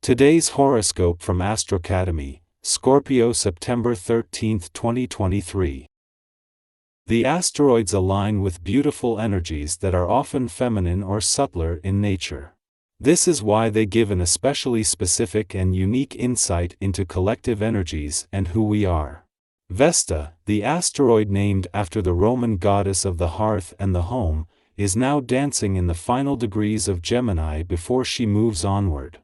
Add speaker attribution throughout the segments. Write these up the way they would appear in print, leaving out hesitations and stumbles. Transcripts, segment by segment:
Speaker 1: Today's horoscope from Astrocademy, Scorpio, September 13, 2023. The asteroids align with beautiful energies that are often feminine or subtler in nature. This is why they give an especially specific and unique insight into collective energies and who we are. Vesta, the asteroid named after the Roman goddess of the hearth and the home, is now dancing in the final degrees of Gemini before she moves onward.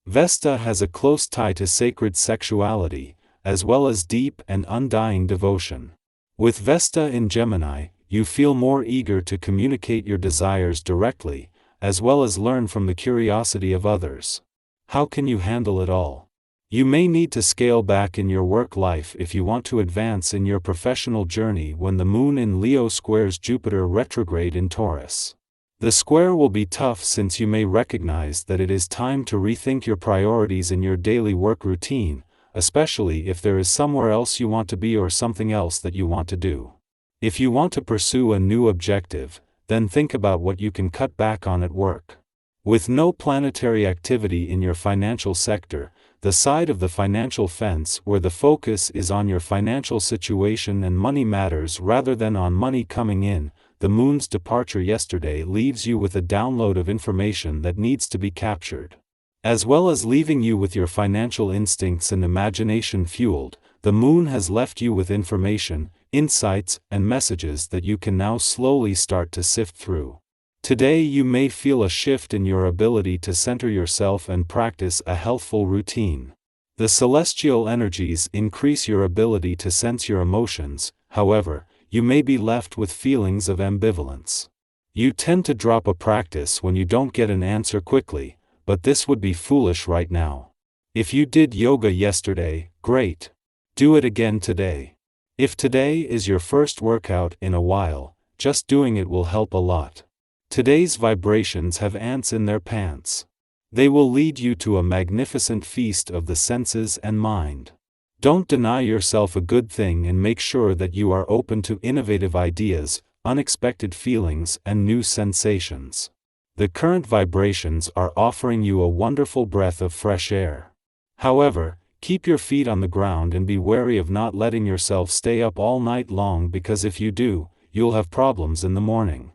Speaker 1: Vesta has a close tie to sacred sexuality, as well as deep and undying devotion. With Vesta in Gemini, you feel more eager to communicate your desires directly, as well as learn from the curiosity of others. How can you handle it all? You may need to scale back in your work life if you want to advance in your professional journey when the Moon in Leo squares Jupiter retrograde in Taurus. The square will be tough since you may recognize that it is time to rethink your priorities in your daily work routine, especially if there is somewhere else you want to be or something else that you want to do. If you want to pursue a new objective, then think about what you can cut back on at work. With no planetary activity in your financial sector, the side of the financial fence where the focus is on your financial situation and money matters rather than on money coming in, the Moon's departure yesterday leaves you with a download of information that needs to be captured. As well as leaving you with your financial instincts and imagination fueled, the Moon has left you with information, insights, and messages that you can now slowly start to sift through. Today you may feel a shift in your ability to center yourself and practice a healthful routine. The celestial energies increase your ability to sense your emotions, however, you may be left with feelings of ambivalence. You tend to drop a practice when you don't get an answer quickly, but this would be foolish right now. If you did yoga yesterday, great. Do it again today. If today is your first workout in a while, just doing it will help a lot. Today's vibrations have ants in their pants. They will lead you to a magnificent feast of the senses and mind. Don't deny yourself a good thing and make sure that you are open to innovative ideas, unexpected feelings, and new sensations. The current vibrations are offering you a wonderful breath of fresh air. However, keep your feet on the ground and be wary of not letting yourself stay up all night long, because if you do, you'll have problems in the morning.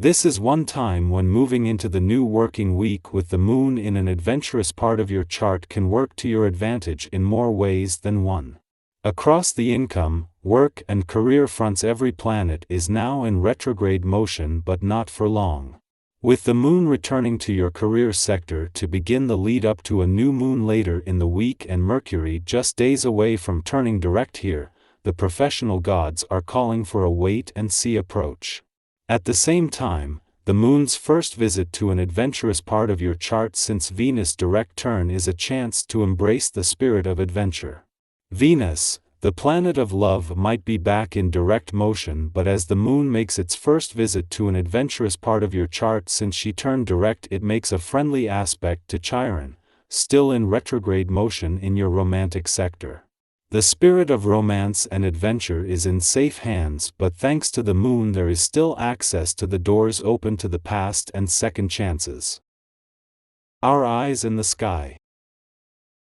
Speaker 1: This is one time when moving into the new working week with the Moon in an adventurous part of your chart can work to your advantage in more ways than one. Across the income, work, and career fronts, every planet is now in retrograde motion, but not for long. With the Moon returning to your career sector to begin the lead up to a new moon later in the week and Mercury just days away from turning direct here, the professional gods are calling for a wait-and-see approach. At the same time, the Moon's first visit to an adventurous part of your chart since Venus' direct turn is a chance to embrace the spirit of adventure. Venus, the planet of love, might be back in direct motion, but as the Moon makes its first visit to an adventurous part of your chart since she turned direct, it makes a friendly aspect to Chiron, still in retrograde motion in your romantic sector. The spirit of romance and adventure is in safe hands, but thanks to the Moon there is still access to the doors open to the past and second chances. Our eyes in the sky.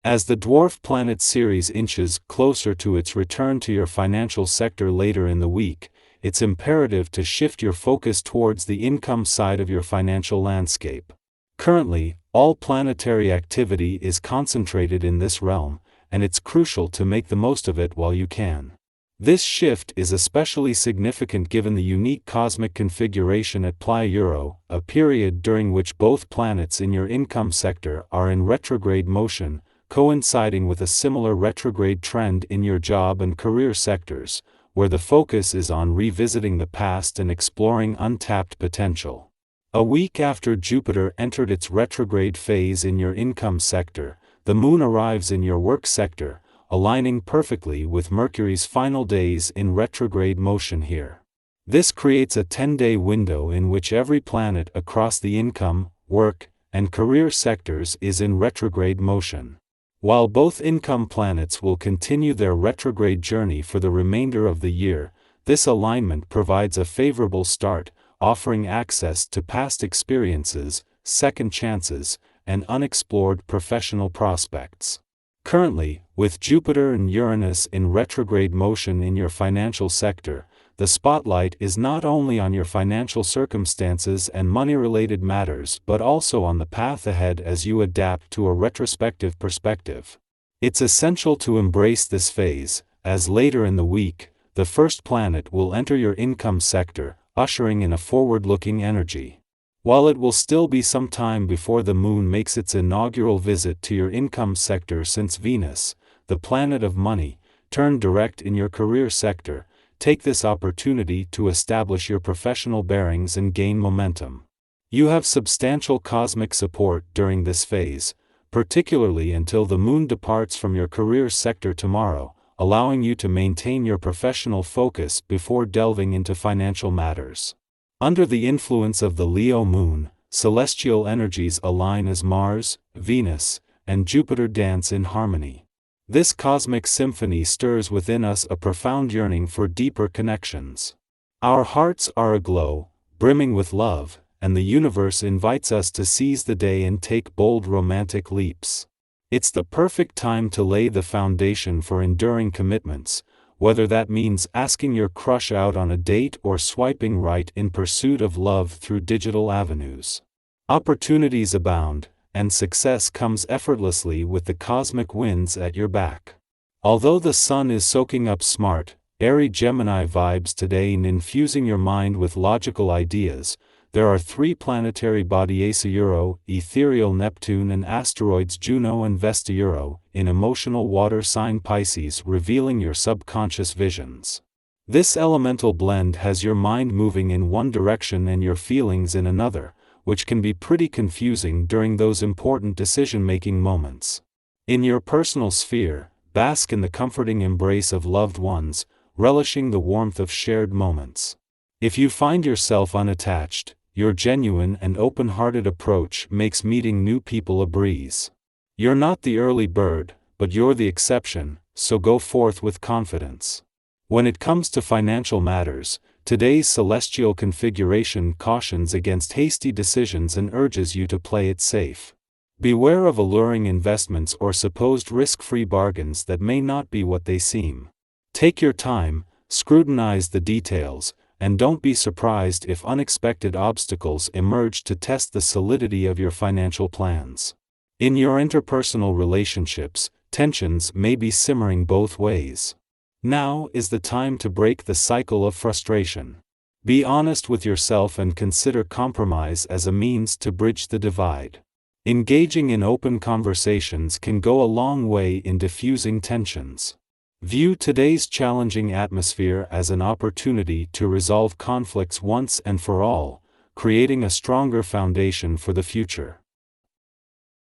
Speaker 1: As the dwarf planet Ceres inches closer to its return to your financial sector later in the week, it's imperative to shift your focus towards the income side of your financial landscape. Currently, all planetary activity is concentrated in this realm, and it's crucial to make the most of it while you can. This shift is especially significant given the unique cosmic configuration at Pi Euro, a period during which both planets in your income sector are in retrograde motion, coinciding with a similar retrograde trend in your job and career sectors, where the focus is on revisiting the past and exploring untapped potential. A week after Jupiter entered its retrograde phase in your income sector, the Moon arrives in your work sector, aligning perfectly with Mercury's final days in retrograde motion here. This creates a 10-day window in which every planet across the income, work, and career sectors is in retrograde motion. While both income planets will continue their retrograde journey for the remainder of the year, this alignment provides a favorable start, offering access to past experiences, second chances, and unexplored professional prospects. Currently, with Jupiter and Uranus in retrograde motion in your financial sector, the spotlight is not only on your financial circumstances and money-related matters but also on the path ahead as you adapt to a retrospective perspective. It's essential to embrace this phase, as later in the week, the first planet will enter your income sector, ushering in a forward-looking energy. While it will still be some time before the moon makes its inaugural visit to your income sector, since Venus, the planet of money, turned direct in your career sector, take this opportunity to establish your professional bearings and gain momentum. You have substantial cosmic support during this phase, particularly until the moon departs from your career sector tomorrow, allowing you to maintain your professional focus before delving into financial matters. Under the influence of the Leo moon, celestial energies align as Mars, Venus, and Jupiter dance in harmony. This cosmic symphony stirs within us a profound yearning for deeper connections. Our hearts are aglow, brimming with love, and the universe invites us to seize the day and take bold romantic leaps. It's the perfect time to lay the foundation for enduring commitments, whether that means asking your crush out on a date or swiping right in pursuit of love through digital avenues. Opportunities abound, and success comes effortlessly with the cosmic winds at your back. Although the sun is soaking up smart, airy Gemini vibes today and infusing your mind with logical ideas, there are three planetary bodies Euro, ethereal Neptune and asteroids Juno and Vesta Euro, in emotional water sign Pisces, revealing your subconscious visions. This elemental blend has your mind moving in one direction and your feelings in another, which can be pretty confusing during those important decision-making moments. In your personal sphere, bask in the comforting embrace of loved ones, relishing the warmth of shared moments. If you find yourself unattached, your genuine and open-hearted approach makes meeting new people a breeze. You're not the early bird, but you're the exception, so go forth with confidence. When it comes to financial matters, today's celestial configuration cautions against hasty decisions and urges you to play it safe. Beware of alluring investments or supposed risk-free bargains that may not be what they seem. Take your time, scrutinize the details, and don't be surprised if unexpected obstacles emerge to test the solidity of your financial plans. In your interpersonal relationships, tensions may be simmering both ways. Now is the time to break the cycle of frustration. Be honest with yourself and consider compromise as a means to bridge the divide. Engaging in open conversations can go a long way in diffusing tensions. View today's challenging atmosphere as an opportunity to resolve conflicts once and for all, creating a stronger foundation for the future.